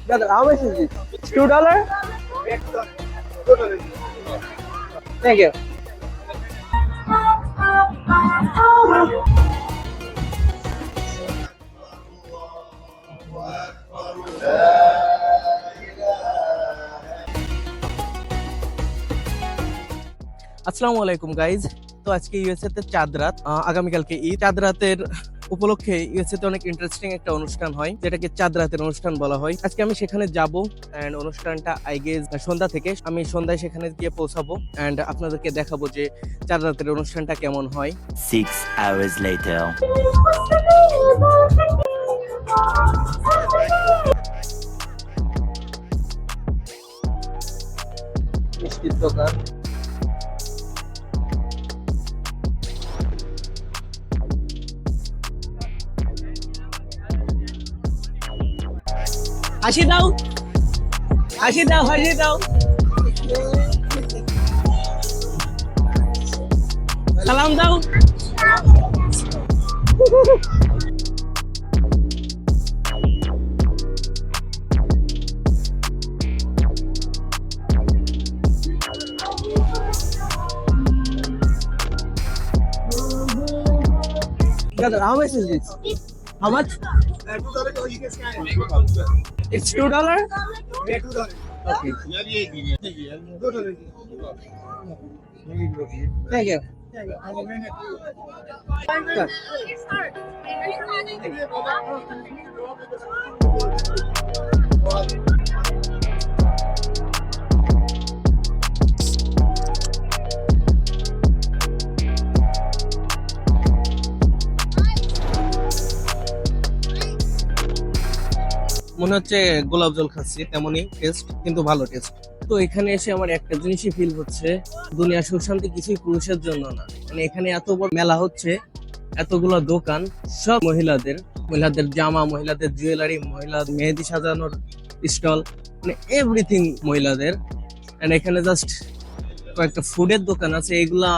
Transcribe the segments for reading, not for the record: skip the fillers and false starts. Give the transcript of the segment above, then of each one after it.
Brother, how much is this? It's $2? Thank you. আসসালামু আলাইকুম guys. তো আজকে ইউএসএ তে চাঁদ রাত, আগামীকালকে ঈদ। চাঁদ রাতের উপলক্ষে ইউএসএ তে অনেক ইন্টারেস্টিং একটা অনুষ্ঠান হয়, যেটাকে চাঁদ রাতের অনুষ্ঠান বলা হয়। আজকে আমি সেখানে যাব এন্ড অনুষ্ঠানটা আই গেস সন্ধ্যা থেকে। আমি সন্ধ্যায় সেখানে গিয়ে পৌঁছাবো এন্ড আপনাদেরকে দেখাবো যে চাঁদ রাতের অনুষ্ঠানটা কেমন হয়। 6 hours later. মিষ্টির দোকান, হাসি দাও, হাসি দাও, হাসি দাও, সালাম দাও। Brother, how much is this? How much? It's $2? Okay. Thank you. মনে হচ্ছে গোলাপ জল খাচ্ছি, তেমনই টেস্ট, কিন্তু ভালো টেস্ট। তো এখানে এসে আমার একটা জিনিসই ফিল হচ্ছে, দুনিয়া সুখ শান্তি কিছুই পুরুষের জন্য না। মানে এখানে এত বড় মেলা হচ্ছে, এতগুলো দোকান, সব মহিলাদের জামা, মহিলাদের জুয়েলারি, মহিলা মেহেদি সাজানোর স্টল, মানে এভরিথিং মহিলাদের। এন্ড এখানে জাস্ট কয়েকটা ফুডের দোকান আছে, এগুলা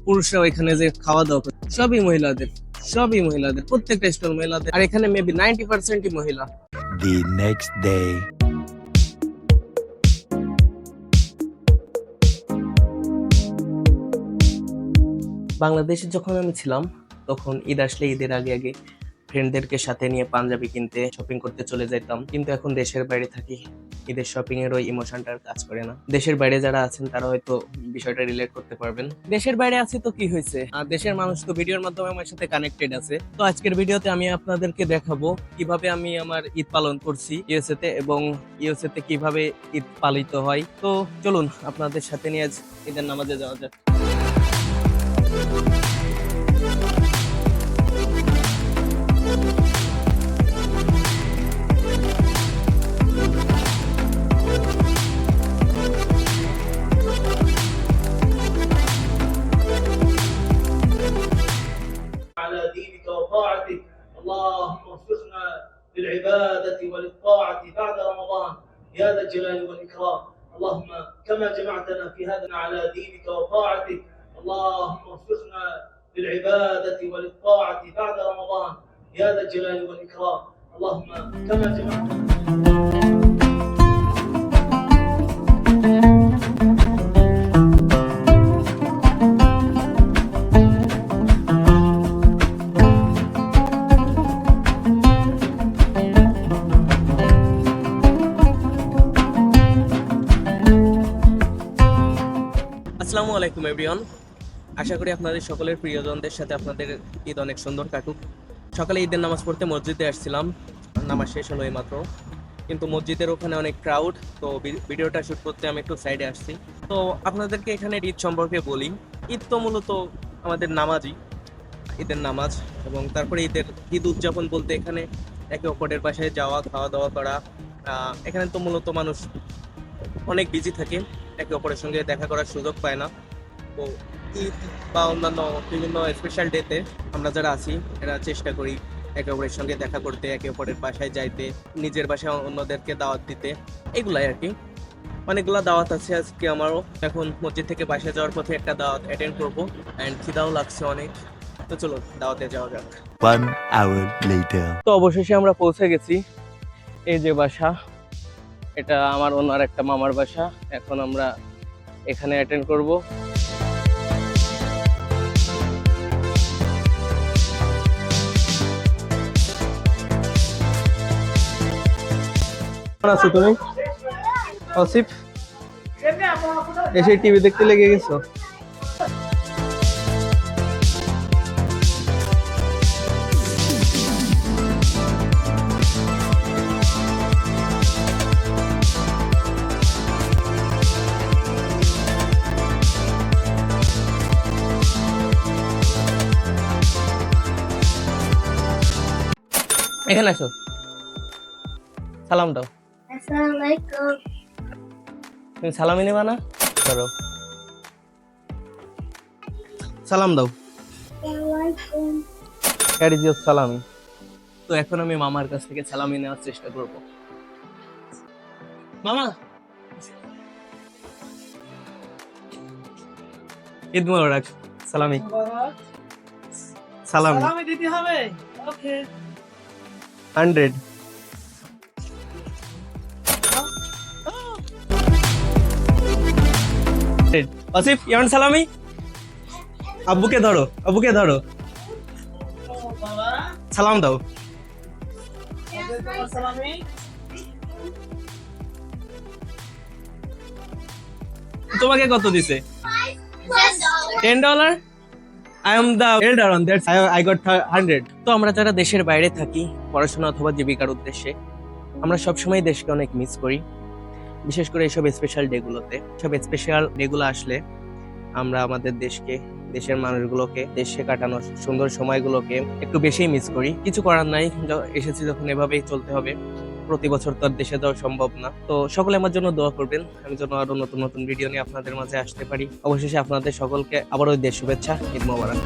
পুরুষরাও এখানে যে খাওয়া দাওয়া করে, সবই মহিলাদের, প্রত্যেকটা স্টল মহিলাদের। আর এখানে মেবি 90%ই মহিলা। The next day. বাংলাদেশে যখন আমি ছিলাম তখন ঈদ আসলে ঈদের আগে আগে ফ্রেন্ডদেরকে সাথে নিয়ে পাঞ্জাবি কিনতে, শপিং করতে চলে যেতাম। কিন্তু এখন দেশের বাইরে থাকি, ঈদের শপিং এর ওই ইমোশনটা কাজ করে না। দেশের বাইরে যারা আছেন তারা হয়তো বিষয়টা রিলেট করতে পারবেন। দেশের বাইরে আছি তো কি হয়েছে, আর দেশের মানুষ তো ভিডিওর মাধ্যমে আমার সাথে কানেক্টেড আছে। তো আজকের ভিডিওতে আমি আপনাদেরকে দেখাবো কিভাবে আমি আমার ঈদ পালন করছি ইউএসএ তে, এবং ইউএসএ তে কিভাবে ঈদ পালিত হয়। তো চলুন আপনাদের সাথে নিয়ে আজ ঈদের নামাজে যাওয়া যাক। على دينك وطاعتك، اللهم وفقنا للعبادة وللطاعة بعد رمضان يا ذا الجلال والإكرام. اللهم كما جمعتنا في هذا على دينك وطاعتك، اللهم وفقنا للعبادة وللطاعة بعد رمضان يا ذا الجلال والإكرام. اللهم كما جمعتنا. আসসালামু আলাইকুম এভরিওয়ান, আশা করি আপনাদের সকলের প্রিয়জনদের সাথে আপনাদের ঈদ অনেক সুন্দর কাটুক। সকালে ঈদের নামাজ পড়তে মসজিদে আসছিলাম, নামাজ শেষ হলো এইমাত্র, কিন্তু মসজিদের ওখানে অনেক ক্রাউড, তো ভিডিওটা শুট করতে আমি একটু সাইডে আসছি। তো আপনাদেরকে এখানে ঈদ সম্পর্কে বলি। ঈদ তো মূলত আমাদের নামাজই, ঈদের নামাজ, এবং তারপরে ঈদ উদযাপন বলতে এখানে একে অপরের বাসায় যাওয়া, খাওয়া দাওয়া করা। এখানে তো মূলত মানুষ অনেক বিজি থাকে, একে অপরের সঙ্গে দেখা করার সুযোগ পায় না। তো ঈদ বা অন্যান্য বিভিন্ন স্পেশাল ডেতে আমরা যারা আছি এরা চেষ্টা করি একে অপরের সঙ্গে দেখা করতে, একে অপরের বাসায় যাইতে, নিজের বাসায় অন্যদেরকে দাওয়াত দিতে, এগুলাই আর কি। অনেকগুলা দাওয়াত আছে আজকে আমারও। এখন মসজিদ থেকে বাসায় যাওয়ার পথে একটা দাওয়াত অ্যাটেন্ড করবো, অ্যান্ড খিদাও লাগছে অনেক। তো চলো দাওয়াতে যাওয়া যাক। 1 hour later. তো অবশেষে আমরা পৌঁছে গেছি, এই যে বাসা, এটা আমার ওনার একটা মামার বাসা। এখন আমরা এখানে অ্যাটেন্ড করব। কেমন আছো তুমি আসিফ? এসে টিভি দেখতে লেগে গেছো? এখানে আসো, সালাম দাও। Assalamualaikum. তুমি সালামি নেবা না? করো, সালাম দাও। Assalamualaikum. Here is your সালামি। তো এখন আমি মামার কাছ থেকে সালামি নেওয়ার চেষ্টা করব। মামা, ঈদ মোবারক। সালামি সালামি সালামি দিতে হবে। ওকে 100। আসিফ, ইউ ওয়ান্ট সালামি? আব্বুকে ধরো, আব্বুকে ধরো, বাবা সালাম দাও। তোমার সালামি। তোমাকে কত দিছে? $10? I am the elder on that. I got 100. তো আমরা যারা দেশের বাইরে থাকি পড়াশোনা অথবা জীবিকার উদ্দেশ্যে, আমরা সবসময় দেশকে অনেক মিস করি, বিশেষ করে এইসব স্পেশাল ডেগুলোতে। সব স্পেশাল ডেগুলো আসলে আমরা আমাদের দেশকে, দেশের মানুষগুলোকে, দেশে কাটানো সুন্দর সময়গুলোকে একটু বেশি মিস করি। কিছু করার নাই, এসেছি যখন এভাবেই চলতে হবে। প্রতি বছর তো আর দেশে যাওয়া সম্ভব না। তো সকলে আমার জন্য দোয়া করবেন, আমি যেন আরো নতুন নতুন ভিডিও নিয়ে আপনাদের মাঝে আসতে পারি। অবশেষে আপনাদের সকলকে আবারও দেশ শুভেচ্ছা, ঈদ মোবারক।